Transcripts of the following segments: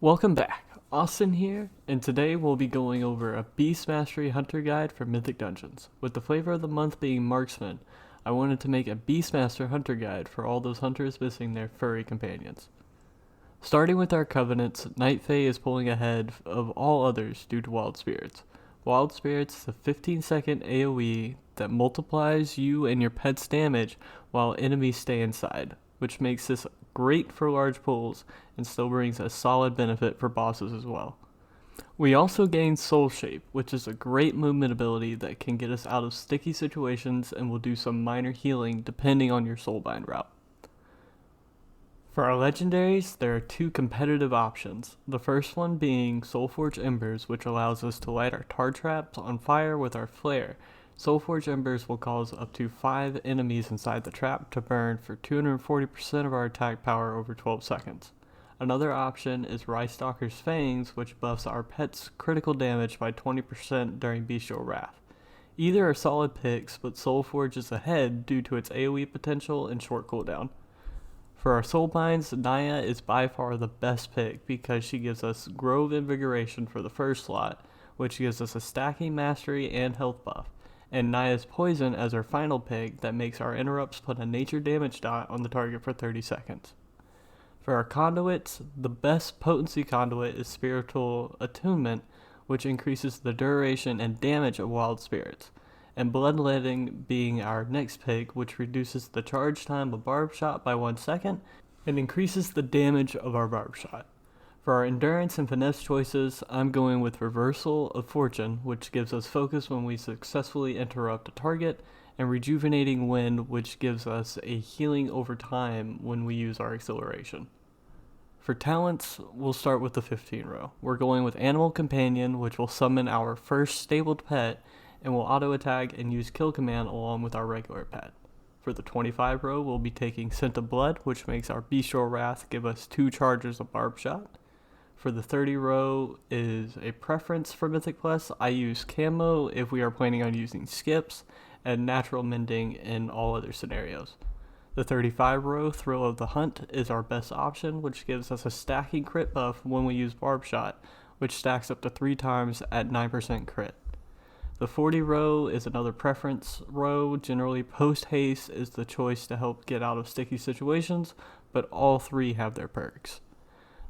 Welcome back, Austin here, and today we'll be going over a Beast Mastery Hunter Guide for Mythic Dungeons. With the flavor of the month being Marksman, I wanted to make a Beastmaster Hunter Guide for all those hunters missing their furry companions. Starting with our Covenants, Night Fae is pulling ahead of all others due to Wild Spirits. Wild Spirits is a 15-second AoE that multiplies you and your pet's damage while enemies stay inside, which makes this great for large pulls and still brings a solid benefit for bosses as well. We also gain Soul Shape, which is a great movement ability that can get us out of sticky situations and will do some minor healing depending on your Soulbind route. For our legendaries, there are two competitive options. The first one being Soulforge Embers, which allows us to light our tar traps on fire with our flare. Soulforge Embers will cause up to 5 enemies inside the trap to burn for 240% of our attack power over 12 seconds. Another option is Rystalker's Fangs, which buffs our pet's critical damage by 20% during Bestial Wrath. Either are solid picks, but Soulforge is ahead due to its AoE potential and short cooldown. For our Soulbinds, Naya is by far the best pick because she gives us Grove Invigoration for the first slot, which gives us a stacking mastery and health buff, and Naya's Poison as our final pick that makes our interrupts put a nature damage dot on the target for 30 seconds. For our conduits, the best potency conduit is Spiritual Attunement, which increases the duration and damage of wild spirits, and Bloodletting being our next pick, which reduces the charge time of Barb Shot by 1 second and increases the damage of our Barb Shot. For our endurance and finesse choices, I'm going with Reversal of Fortune, which gives us focus when we successfully interrupt a target, and Rejuvenating Wind, which gives us a healing over time when we use our acceleration. For talents, we'll start with the 15 row. We're going with Animal Companion, which will summon our first stabled pet, and will auto attack and use Kill Command along with our regular pet. For the 25 row, we'll be taking Scent of Blood, which makes our Bestial Wrath give us 2 charges of Barb Shot. For the 30 row is a preference for Mythic Plus. I use Camo if we are planning on using skips, and Natural Mending in all other scenarios. The 35 row, Thrill of the Hunt, is our best option, which gives us a stacking crit buff when we use Barb Shot, which stacks up to 3 times at 9% crit. The 40 row is another preference row. Generally, Post Haste is the choice to help get out of sticky situations, but all 3 have their perks.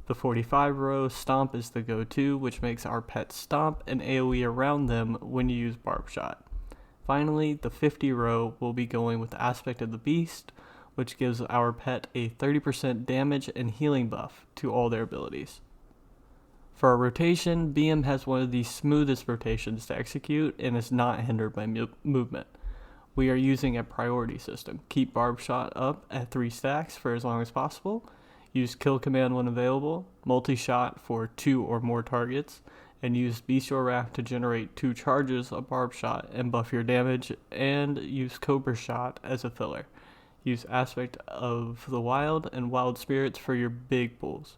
The 45 row, Stomp is the go-to, which makes our pet stomp and AoE around them when you use Barb Shot. Finally, the 50 row will be going with Aspect of the Beast, which gives our pet a 30% damage and healing buff to all their abilities. For our rotation, BM has one of the smoothest rotations to execute and is not hindered by movement. We are using a priority system. Keep Barb Shot up at 3 stacks for as long as possible. Use Kill Command when available, multi-shot for 2 or more targets, and use Bestial Wrath to generate 2 charges of Barb Shot and buff your damage, and use Cobra Shot as a filler. Use Aspect of the Wild and Wild Spirits for your big pulls.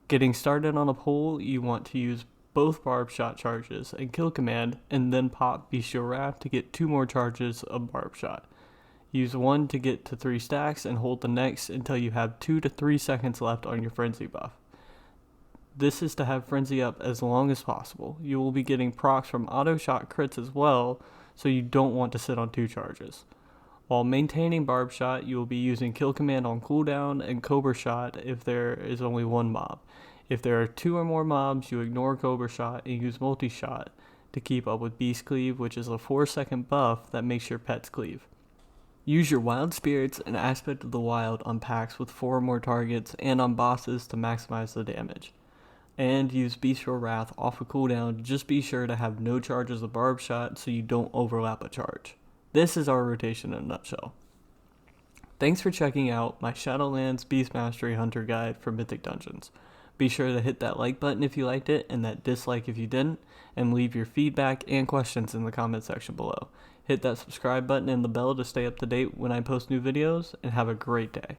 Getting started on a pull, you want to use both Barb Shot charges and Kill Command, and then pop Bestial Wrath to get 2 more charges of Barb Shot. Use 1 to get to 3 stacks and hold the next until you have 2 to 3 seconds left on your Frenzy buff. This is to have Frenzy up as long as possible. You will be getting procs from auto shot crits as well, so you don't want to sit on 2 charges. While maintaining Barb Shot, you will be using Kill Command on cooldown and Cobra Shot if there is only 1 mob. If there are 2 or more mobs, you ignore Cobra Shot and use Multi-Shot to keep up with Beast Cleave, which is a 4-second buff that makes your pets cleave. Use your Wild Spirits and Aspect of the Wild on packs with 4 or more targets and on bosses to maximize the damage. And use Bestial Wrath off of cooldown. Just be sure to have no charges of Barb Shot so you don't overlap a charge. This is our rotation in a nutshell. Thanks for checking out my Shadowlands Beast Mastery Hunter Guide for Mythic Dungeons. Be sure to hit that like button if you liked it and that dislike if you didn't, and leave your feedback and questions in the comment section below. Hit that subscribe button and the bell to stay up to date when I post new videos, and have a great day.